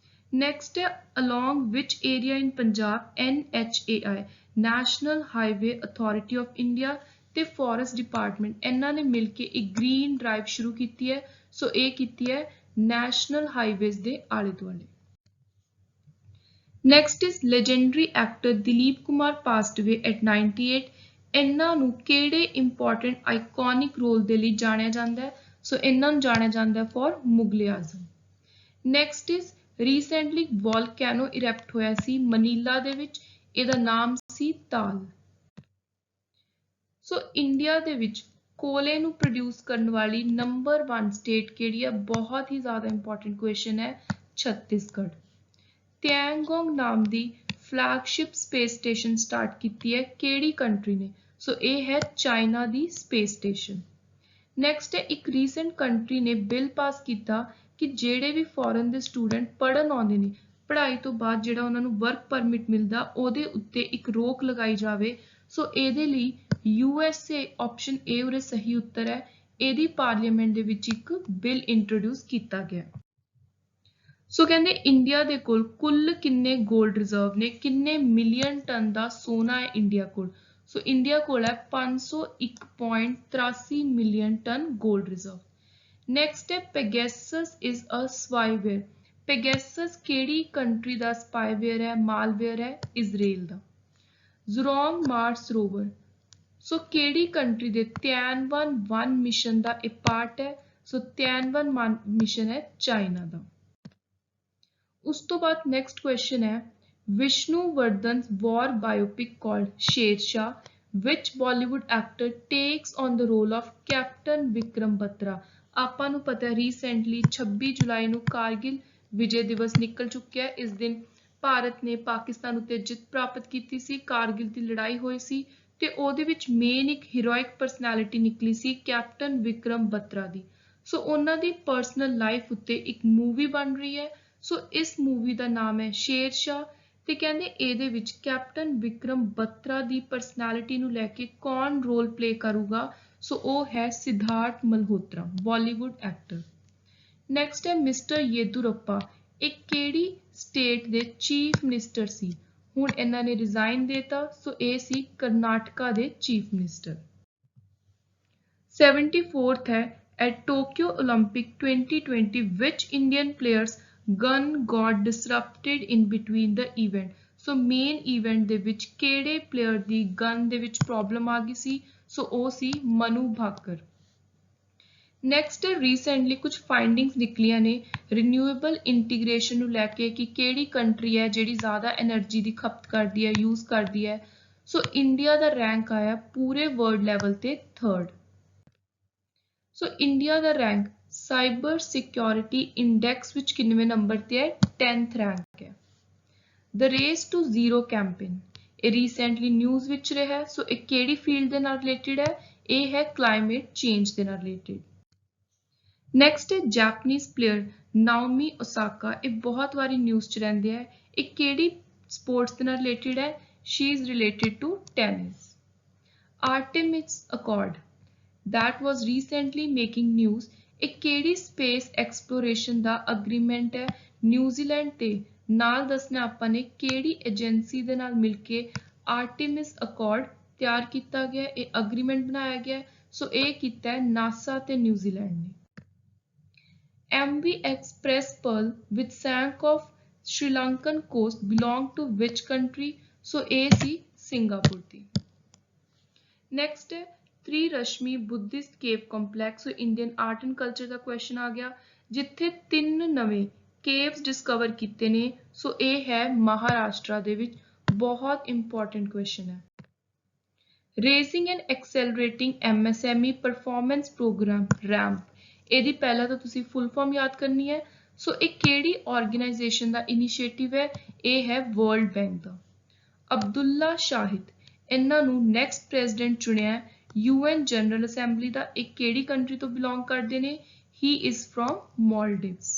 ਨੈਕਸਟ ਹੈ along which area in Punjab NHAI national highway authority of India ਤੇ ਫੋਰੈਸਟ ਡਿਪਾਰਟਮੈਂਟ ਇਹਨਾਂ ਨੇ ਮਿਲ ਕੇ ਇੱਕ ਗ੍ਰੀਨ ਡਰਾਈਵ ਸ਼ੁਰੂ ਕੀਤੀ ਹੈ। ਸੋ ਇਹ ਕੀਤੀ ਹੈ ਨੈਸ਼ਨਲ ਹਾਈਵੇਜ਼ ਦੇ ਆਲੇ ਦੁਆਲੇ। Next is legendary actor Dilip Kumar passed away at 98। ਇਹਨਾਂ ਨੂੰ ਕਿਹੜੇ ਇੰਪੋਰਟੈਂਟ ਆਈਕੋਨਿਕ ਰੋਲ ਦੇ ਲਈ ਜਾਣਿਆ ਜਾਂਦਾ ਹੈ? ਸੋ ਇਹਨਾਂ ਨੂੰ ਜਾਣਿਆ ਜਾਂਦਾ for Mughal-e-Azam. Next is recently volcano erupt ਹੋਇਆ ਸੀ ਮਨੀਲਾ ਦੇ ਵਿੱਚ, ਇਹਦਾ ਨਾਮ ਸੀ ਤਾਲ। ਸੋ ਇੰਡੀਆ ਦੇ ਵਿੱਚ ਕੋਲੇ ਨੂੰ ਪ੍ਰੋਡਿਊਸ ਕਰਨ ਵਾਲੀ ਨੰਬਰ 1 ਸਟੇਟ ਕਿਹੜੀ ਹੈ? ਬਹੁਤ ਹੀ ਜ਼ਿਆਦਾ ਇੰਪੋਰਟੈਂਟ ਕੁਐਸਚਨ ਹੈ, ਛੱਤੀਸਗੜ੍ਹ। ਤਿਆਂਗੋਂਗ ਨਾਮ ਦੀ ਫਲੈਗਸ਼ਿਪ ਸਪੇਸ ਸਟੇਸ਼ਨ ਸਟਾਰਟ ਕੀਤੀ ਹੈ ਕਿਹੜੀ ਕੰਟਰੀ ਨੇ? ਸੋ ਇਹ ਹੈ ਚਾਈਨਾ ਦੀ ਸਪੇਸ ਸਟੇਸ਼ਨ। ਨੈਕਸਟ ਹੈ ਇੱਕ ਰੀਸੈਂਟ ਕੰਟਰੀ ਨੇ ਬਿੱਲ ਪਾਸ ਕੀਤਾ ਕਿ ਜਿਹੜੇ ਵੀ ਫੋਰਨ ਦੇ ਸਟੂਡੈਂਟ ਪੜ੍ਹਨ ਆਉਂਦੇ ਨੇ, ਪੜ੍ਹਾਈ ਤੋਂ ਬਾਅਦ ਜਿਹੜਾ ਉਹਨਾਂ ਨੂੰ ਵਰਕ ਪਰਮਿਟ ਮਿਲਦਾ ਉਹਦੇ ਉੱਤੇ ਇੱਕ ਰੋਕ ਲਗਾਈ ਜਾਵੇ। ਸੋ ਇਹਦੇ ਲਈ USA ਆਪਸ਼ਨ A ਉਰੇ ਸਹੀ ਉੱਤਰ ਹੈ। ਇਹਦੀ ਪਾਰਲੀਮੈਂਟ ਦੇ ਵਿੱਚ ਇੱਕ ਬਿੱਲ ਇੰਟਰੋਡਿਊਸ ਕੀਤਾ ਗਿਆ। ਸੋ ਕਹਿੰਦੇ ਇੰਡੀਆ ਦੇ ਕੋਲ ਕੁੱਲ ਕਿੰਨੇ 골ਡ ਰਿਜ਼ਰਵ ਨੇ? ਕਿੰਨੇ ਮਿਲੀਅਨ ਟਨ ਦਾ ਸੋਨਾ ਹੈ ਇੰਡੀਆ ਕੋਲ? ਸੋ ਇੰਡੀਆ ਕੋਲ ਹੈ 501.83 ਮਿਲੀਅਨ ਟਨ 골ਡ ਰਿਜ਼ਰਵ। ਨੈਕਸਟ ਹੈ ਪੈਗੈਸਸ ਇਜ਼ ਅ ਸਪਾਈਵੇਅਰ। ਪੈਗੈਸਸ ਕਿਹੜੀ ਕੰਟਰੀ ਦਾ ਸਪਾਈਵੇਅਰ ਹੈ? ਮਾਲਵੇਅਰ ਹੈ ਇਜ਼ਰਾਈਲ ਦਾ। ਜ਼ੁਰੋਂਗ ਮਾਰਸ ਰੋਵਰ ਸੋ ਕਿਹੜੀ ਕੰਟਰੀ ਦੇ ਤਿਆਨਵਨ ਮਿਸ਼ਨ ਦਾ ਇਹ ਪਾਰਟ ਹੈ? ਸੋ ਤਿਆਨਵਨ ਮਿਸ਼ਨ ਹੈ ਚਾਈਨਾ ਦਾ। ਉਸ ਤੋਂ ਬਾਅਦ ਨੈਕਸਟ ਕੁਐਸਚਨ ਹੈ Vishnu ਵਰਧਨ's war biopic called Shershah, which Bollywood actor takes on the role of Captain Vikram Batra? ਆਪਾਂ ਨੂੰ ਪਤਾ ਹੈ ਰੀਸੈਂਟਲੀ 26 ਜੁਲਾਈ ਨੂੰ ਕਾਰਗਿਲ ਵਿਜੇ ਦਿਵਸ ਨਿਕਲ ਚੁੱਕਿਆ ਹੈ। ਇਸ ਦਿਨ ਭਾਰਤ ਨੇ ਪਾਕਿਸਤਾਨ ਉੱਤੇ ਜਿੱਤ ਪ੍ਰਾਪਤ ਕੀਤੀ ਸੀ, ਕਾਰਗਿਲ ਦੀ ਲੜਾਈ ਹੋਈ ਸੀ ਤੇ ਉਹਦੇ ਵਿੱਚ ਮੇਨ ਇੱਕ ਹੀਰੋਇਕ ਪਰਸਨੈਲਿਟੀ ਨਿਕਲੀ ਸੀ ਕੈਪਟਨ ਵਿਕਰਮ ਬਤਰਾ ਦੀ। ਸੋ ਉਹਨਾਂ ਦੀ ਪਰਸਨਲ ਲਾਈਫ ਉੱਤੇ ਇੱਕ ਮੂਵੀ ਬਣ ਰਹੀ ਹੈ। ਸੋ ਇਸ ਮੂਵੀ ਦਾ ਨਾਮ ਹੈ ਸ਼ੇਰਸ਼ਾਹ ਤੇ ਕਹਿੰਦੇ ਇਹਦੇ ਵਿੱਚ ਕੈਪਟਨ ਵਿਕਰਮ ਬਤਰਾ ਦੀ ਪਰਸਨੈਲਿਟੀ ਨੂੰ ਲੈ ਕੇ ਕੌਣ ਰੋਲ ਪਲੇ ਕਰੂਗਾ? ਸੋ ਉਹ ਹੈ Siddhartha Malhotra, Bollywood actor. Next ਹੈ ਮਿਸਟਰ ਯੇਦੁਰੱਪਾ, ਇਹ ਕਿਹੜੀ ਸਟੇਟ ਦੇ ਚੀਫ ਮਿਨਿਸਟਰ ਸੀ? ਹੁਣ ਇਹਨਾਂ ਨੇ ਰਿਜ਼ਾਈਨ ਦੇਤਾ, ਸੋ ਇਹ ਸੀ ਕਰਨਾਟਕਾ ਦੇ ਚੀਫ ਮਿਨਿਸਟਰ। 74th ਹੈ at Tokyo Olympic 2020 which Indian players gun got disrupted in between the event? So main event ਦੇ ਵਿੱਚ ਕਿਹੜੇ ਪਲੇਅਰ ਦੀ ਗਨ ਦੇ ਵਿੱਚ ਪ੍ਰੋਬਲਮ ਆ ਗਈ ਸੀ? ਸੋ ਉਹ ਸੀ ਮਨੂ ਭਾਕਰ। ਨੈਕਸਟ ਰੀਸੈਂਟਲੀ ਕੁਝ ਫਾਈਂਡਿੰਗਸ ਨਿਕਲੀਆਂ ਨੇ ਰੀਨਿਊਏਬਲ ਇੰਟੀਗ੍ਰੇਸ਼ਨ ਨੂੰ ਲੈ ਕੇ ਕਿ ਕਿਹੜੀ ਕੰਟਰੀ ਹੈ ਜਿਹੜੀ ਜ਼ਿਆਦਾ એનર્ਜੀ ਦੀ ਖਪਤ ਕਰਦੀ ਹੈ, ਯੂਜ਼ ਕਰਦੀ ਹੈ। ਸੋ ਇੰਡੀਆ ਦਾ ਰੈਂਕ ਆਇਆ ਪੂਰੇ ਵਰਲਡ ਲੈਵਲ ਤੇ 3rd। ਸੋ ਇੰਡੀਆ ਦਾ ਰੈਂਕ ਸਾਈਬਰ ਸਿਕਿਉਰਿਟੀ ਇੰਡੈਕਸ ਵਿੱਚ ਕਿੰਨਵੇਂ ਨੰਬਰ ਤੇ ਹੈ? 10th ਰੈਂਕ ਹੈ। ਦ ਰੇਸ ਟੂ ਜ਼ੀਰੋ ਕੈਂਪੇਨ ਇਹ ਰੀਸੈਂਟਲੀ ਨਿਊਜ਼ ਵਿੱਚ ਰਿਹਾ। ਸੋ ਇਹ ਕਿਹੜੀ ਫੀਲਡ ਦੇ ਨਾਲ ਰਿਲੇਟਡ ਹੈ? ਇਹ ਹੈ ਕਲਾਈਮੇਟ ਚੇਂਜ ਦੇ ਨਾਲ ਰਿਲੇਟਡ। ਨੈਕਸਟ ਹੈ ਜੈਪਨੀਜ਼ ਪਲੇਅਰ ਨਾਓਮੀ ਓਸਾਕਾ, ਇਹ ਬਹੁਤ ਵਾਰੀ ਨਿਊਜ਼ 'ਚ ਰਹਿੰਦੇ ਹੈ। ਇਹ ਕਿਹੜੀ ਸਪੋਰਟਸ ਦੇ ਨਾਲ ਰਿਲੇਟਡ ਹੈ? She is related to tennis. Artemis accord that was recently making news, ਇਹ ਕਿਹੜੀ ਸਪੇਸ ਐਕਸਪਲੋਰੇਸ਼ਨ ਦਾ ਅਗਰੀਮੈਂਟ ਹੈ? ਨਿਊਜ਼ੀਲੈਂਡ ਤੇ ਨਾਲ ਦੱਸਣਾ ਆਪਾਂ ਨੇ ਕਿਹੜੀ ਏਜੰਸੀ ਦੇ ਨਾਲ ਮਿਲ ਕੇ ਆਰਟੇਮਿਸ ਅਕੋਰਡ ਤਿਆਰ ਕੀਤਾ ਗਿਆ, ਇਹ ਅਗਰੀਮੈਂਟ ਬਣਾਇਆ ਗਿਆ। ਸੋ ਇਹ ਕੀਤਾ ਹੈ ਨਾਸਾ ਤੇ ਨਿਊਜ਼ੀਲੈਂਡ ਨੇ। MV Express Pearl which sank off Sri Lankan coast belong to which country? ਸੋ ਇਹ ਸੀ ਸਿੰਗਾਪੁਰ ਦੀ। ਨੈਕਸਟ ਹੈ Trirashmi Buddhist cave complex. So Indian art and culture ਦਾ ਕੁਐਸਚਨ ਆ ਗਿਆ ਜਿੱਥੇ 3 ਨਵੇਂ ਕੇਵਸ ਡਿਸਕਵਰ ਕੀਤੇ ਨੇ। ਸੋ ਇਹ ਹੈ ਮਹਾਰਾਸ਼ਟਰ ਦੇ ਵਿੱਚ, ਬਹੁਤ ਇੰਪੋਰਟੈਂਟ ਕੁਐਸਚਨ ਹੈ। Raising and accelerating MSME performance programme RAMP, ਇਹਦੀ ਪਹਿਲਾਂ ਤਾਂ ਤੁਸੀਂ ਫੁੱਲ ਫਾਰਮ ਯਾਦ ਕਰਨੀ ਹੈ। ਸੋ ਇਹ ਕਿਹੜੀ ਆਰਗੇਨਾਈਜੇਸ਼ਨ ਦਾ ਇਨੀਸ਼ੀਏਟਿਵ ਹੈ? ਇਹ ਹੈ ਵਰਲਡ ਬੈਂਕ ਦਾ। ਅਬਦੁੱਲਾ ਸ਼ਾਹਿਦ, ਇਹਨਾਂ ਨੂੰ ਨੈਕਸਟ ਪ੍ਰੈਜ਼ੀਡੈਂਟ ਚੁਣਿਆ UN ਜਨਰਲ ਅਸੈਂਬਲੀ ਦਾ। ਇਹ ਕਿਹੜੀ ਕੰਟਰੀ ਤੋਂ ਬਿਲੋਂਗ ਕਰਦੇ ਨੇ? He is from Maldives.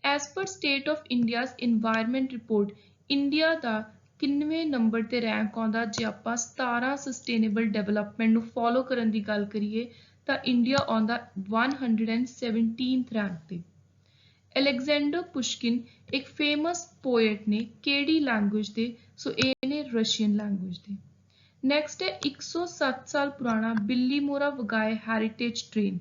As per state of India's environment report, India ਦਾ ਕਿੰਨਵੇਂ ਨੰਬਰ ਤੇ ਰੈਂਕ ਆਉਂਦਾ? ਜੇ ਆਪਾਂ 17 ਸਸਟੇਨੇਬਲ ਡਿਵੈਲਪਮੈਂਟ ਨੂੰ ਫੋਲੋ ਕਰਨ ਦੀ ਗੱਲ ਕਰੀਏ ਤਾਂ ਇੰਡੀਆ ਆਉਂਦਾ 117th ਰੈਂਕ ਤੇ। ਅਲੈਗਜ਼ੈਂਡਰ ਪੁਸ਼ਕਿਨ ਇੱਕ ਫੇਮਸ ਪੋਇਟ ਨੇ ਕਿਹੜੀ ਲੈਂਗੁਏਜ ਦੇ? ਸੋ ਇਹ ਨੇ ਰਸ਼ੀਅਨ ਲੈਂਗੁਏਜ ਦੇ। ਨੈਕਸਟ ਹੈ 107 ਸਾਲ ਪੁਰਾਣਾ ਬਿੱਲੀ ਮੋਰਾ ਵਗਾਏ ਹੈਰੀਟੇਜ ਟ੍ਰੇਨ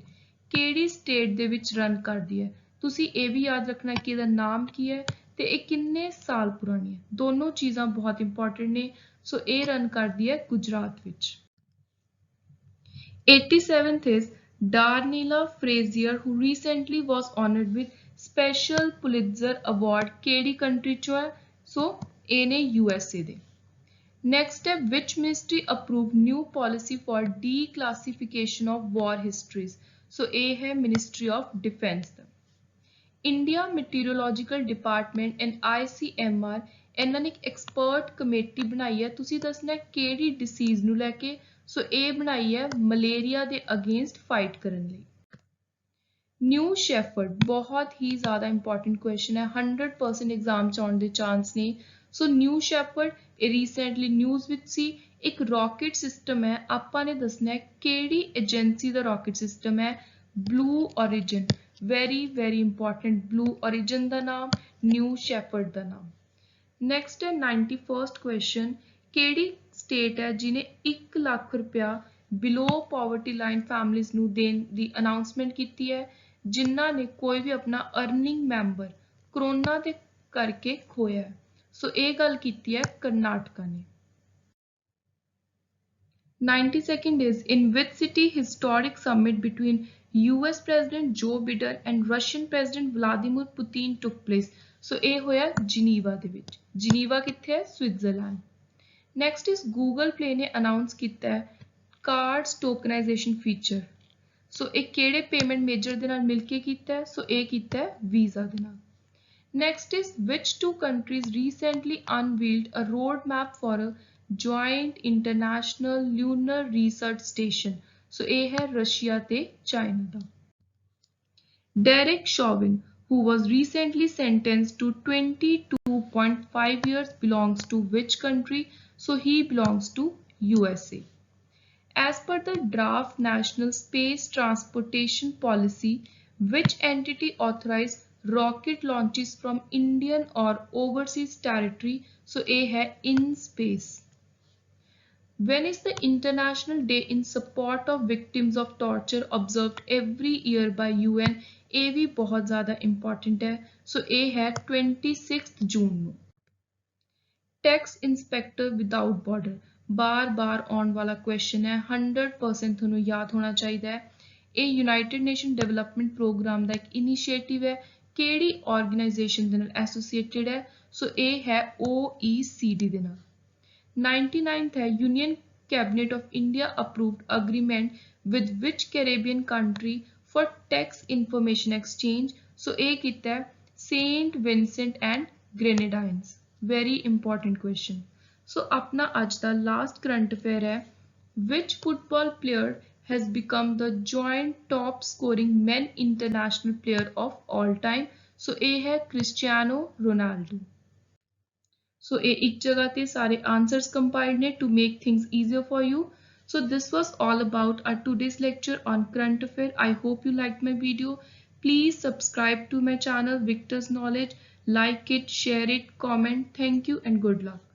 ਕਿਹੜੀ ਸਟੇਟ ਦੇ ਵਿੱਚ ਰਨ ਕਰਦੀ ਹੈ? ਤੁਸੀਂ ਇਹ ਵੀ ਯਾਦ ਰੱਖਣਾ ਕਿ ਇਹਦਾ ਨਾਮ ਕੀ ਹੈ ਤੇ ਇਹ ਕਿੰਨੇ ਸਾਲ ਪੁਰਾਣੀ ਹੈ। ਦੋਨੋਂ ਚੀਜ਼ਾਂ ਬਹੁਤ ਇੰਪੋਰਟੈਂਟ ਨੇ। ਸੋ ਇਹ ਰਨ ਕਰਦੀ ਹੈ ਗੁਜਰਾਤ ਵਿੱਚ। 87th is Darnella Frazier who recently was honored with Special Pulitzer Award ਕਿਹੜੀ ਕੰਟਰੀ ਚੋਂ ਹੈ? ਸੋ ਇਹ ਨੇ USA ਦੇ। Next step, which ministry approved new policy for declassification of war histories? So A है Ministry of Defence the. India Meteorological Department and ICMR ਇਹਨਾਂ ਨੇ ਇੱਕ ਐਕਸਪਰਟ ਕਮੇਟੀ ਬਣਾਈ ਹੈ। ਤੁਸੀਂ ਦੱਸਣਾ ਕਿਹੜੀ ਡਿਸੀਜ਼ ਨੂੰ ਲੈ ਕੇ? ਸੋ ਇਹ ਬਣਾਈ ਹੈ ਮਲੇਰੀਆ ਦੇ ਅਗੇਂਸਟ ਫਾਈਟ ਕਰਨ ਲਈ। ਨਿਊ ਸ਼ੈਫਰਡ ਬਹੁਤ ਹੀ ਜ਼ਿਆਦਾ ਇੰਪੋਰਟੈਂਟ ਕੁਐਸਚਨ ਹੈ, 100% ਐਗਜ਼ਾਮ 'ਚ ਆਉਣ ਦੇ ਚਾਂਸ ਨੇ। ਸੋ ਨਿਊ ਸ਼ੈਫਰਡ ਇਹ ਰੀਸੈਂਟਲੀ ਨਿਊਜ਼ ਵਿੱਚ ਸੀ। ਇੱਕ ਰॉकेट ਸਿਸਟਮ ਹੈ, ਆਪਾਂ ਨੇ ਦੱਸਣਾ ਕਿਹੜੀ ਏਜੰਸੀ ਦਾ ਰॉकेट ਸਿਸਟਮ ਹੈ? ਬਲੂ ਔਰਿਜਨ। ਵੈਰੀ ਇੰਪੋਰਟੈਂਟ, ਬਲੂ ਔਰਿਜਨ ਦਾ ਨਾਮ, ਨਿਊ ਸ਼ੈਫਰਡ ਦਾ ਨਾਮ। ਨੈਕਸਟ ਹੈ 91st ਕੁਐਸਚਨ, ਕਿਹੜੀ ਸਟੇਟ ਹੈ ਜਿਹਨੇ 1 ਲੱਖ ਰੁਪਇਆ ਬਿਲੋ ਪਾਵਰਟੀ ਲਾਈਨ ਫੈਮਲੀਜ਼ ਨੂੰ ਦੇਣ ਦੀ ਅਨਾਉਂਸਮੈਂਟ ਕੀਤੀ ਹੈ? जिन्हां ने कोई भी अपना अर्निंग मैंबर कोरोना दे करके खोया है। सो ये गल कीती है कर्नाटका ने। 92nd is in which city historic summit between US President Joe Biden and Russian President Vladimir Putin took place? सो ये होया जिनीवा दे विच। जिनीवा कित्थे है? Switzerland. Next is Google play ने अनाउंस किया है कार्ड्स टोकनाइजेशन फीचर। सो एक केड़े पेमेंट मेजर दे नाल मिलके कीता है? सो ये कीता है वीजा दे नाल। Next is which two countries recently unveiled a roadmap for a joint international lunar research station? सो ये है रशिया ते चाइना दा। Derek Chauvin, who was recently sentenced to 22.5 years, belongs to which country? So he belongs to USA. As per the draft National Space Transportation Policy, which entity authorized rocket launches from Indian or overseas territory? So A है in space. When is the International Day in Support of Victims of Torture observed every year by UN? ये भी बहुत ज़्यादा important है। So A है 26 जून ਨੂੰ। Tax inspector without border बार बार आने वाला क्वेश्चन है, 100% थोनों याद होना चाहिए है। ये यूनाइटेड नेशन डेवलपमेंट प्रोग्राम का एक इनिशिएटिव है, केड़ी ऑर्गेनाइजेशन दे नाल एसोसिएटेड है? सो ये है OECD दे नाल। 99th है union cabinet of India approved agreement with which Caribbean country for tax information exchange? So ये कीता है Saint Vincent and Grenadines. Very important question. So अपना अज दा लास्ट करंट अफेयर है which football player has become the joint top scoring man international player of all time? So ये है Cristiano Ronaldo. सो ये एक जगह ते सारे आंसर्स कंपाइल्ड ने to make things easier for you. So this was all about our today's lecture on current affair. I hope you liked my video. Please subscribe to my channel Victor's Knowledge. Like it, share it, comment. Thank you and good luck.